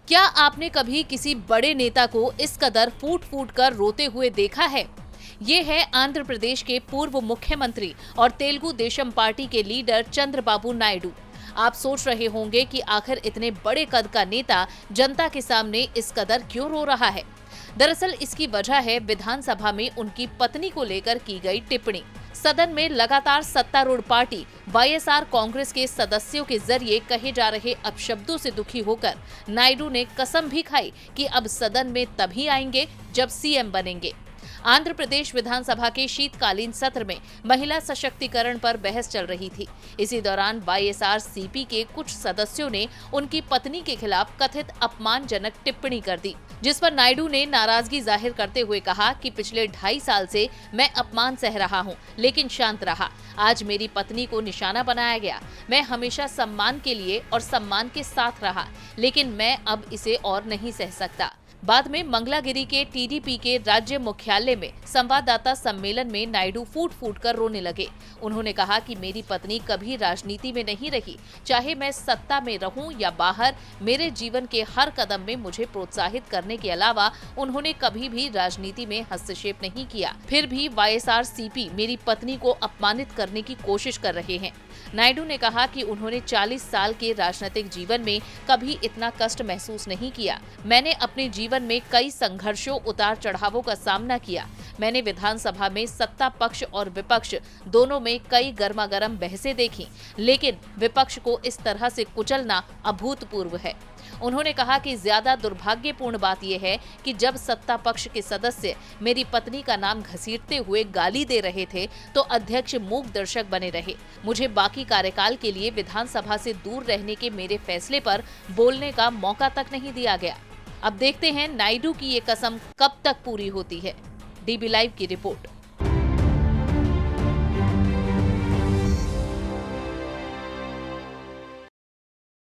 क्या आपने कभी किसी बड़े नेता को इस कदर फूट फूट कर रोते हुए देखा है? ये है आंध्र प्रदेश के पूर्व मुख्यमंत्री और तेलुगु देशम पार्टी के लीडर चंद्रबाबू नायडू। आप सोच रहे होंगे कि आखिर इतने बड़े कद का नेता जनता के सामने इस कदर क्यों रो रहा है? दरअसल इसकी वजह है विधानसभा में उनकी पत्नी को लेकर की गई टिप्पणी। सदन में लगातार सत्तारूढ़ पार्टी वाईएसआर कांग्रेस के सदस्यों के जरिए कहे जा रहे अपशब्दों से दुखी होकर नायडू ने कसम भी खाई कि अब सदन में तभी आएंगे जब सीएम बनेंगे। आंध्र प्रदेश विधानसभा के शीतकालीन सत्र में महिला सशक्तिकरण पर बहस चल रही थी। इसी दौरान वाईएसआर सीपी के कुछ सदस्यों ने उनकी पत्नी के खिलाफ कथित अपमानजनक टिप्पणी कर दी, जिस पर नायडू ने नाराजगी जाहिर करते हुए कहा कि पिछले 2.5 साल से मैं अपमान सह रहा हूं, लेकिन शांत रहा। आज मेरी पत्नी को निशाना बनाया गया। मैं हमेशा सम्मान के लिए और सम्मान के साथ रहा, लेकिन मैं अब इसे और नहीं सह सकता। बाद में मंगलागिरी के टीडीपी के राज्य मुख्यालय में संवाददाता सम्मेलन में नायडू फूट फूट कर रोने लगे। उन्होंने कहा कि मेरी पत्नी कभी राजनीति में नहीं रही, चाहे मैं सत्ता में रहूं या बाहर, मेरे जीवन के हर कदम में मुझे प्रोत्साहित करने के अलावा उन्होंने कभी भी राजनीति में हस्तक्षेप नहीं किया। फिर भी वाईएसआर सीपी मेरी पत्नी को अपमानित करने की कोशिश कर रहे हैं। नायडू ने कहा कि उन्होंने 40 साल के राजनीतिक जीवन में कभी इतना कष्ट महसूस नहीं किया। मैंने अपने जीवन में कई संघर्षों, उतार चढ़ावों का सामना किया। मैंने विधानसभा में सत्ता पक्ष और विपक्ष दोनों में कई गर्मागर्म बहसें देखी, लेकिन विपक्ष को इस तरह से कुचलना अभूतपूर्व है। उन्होंने कहा कि ज्यादा दुर्भाग्यपूर्ण बात यह है कि जब सत्ता पक्ष के सदस्य मेरी पत्नी का नाम घसीटते हुए गाली दे रहे थे तो अध्यक्ष मूक दर्शक बने रहे। मुझे बाकी कार्यकाल के लिए विधानसभा से दूर रहने के मेरे फैसले पर बोलने का मौका तक नहीं दिया गया। अब देखते हैं नायडू की ये कसम कब तक पूरी होती है। डीबी लाइव की रिपोर्ट।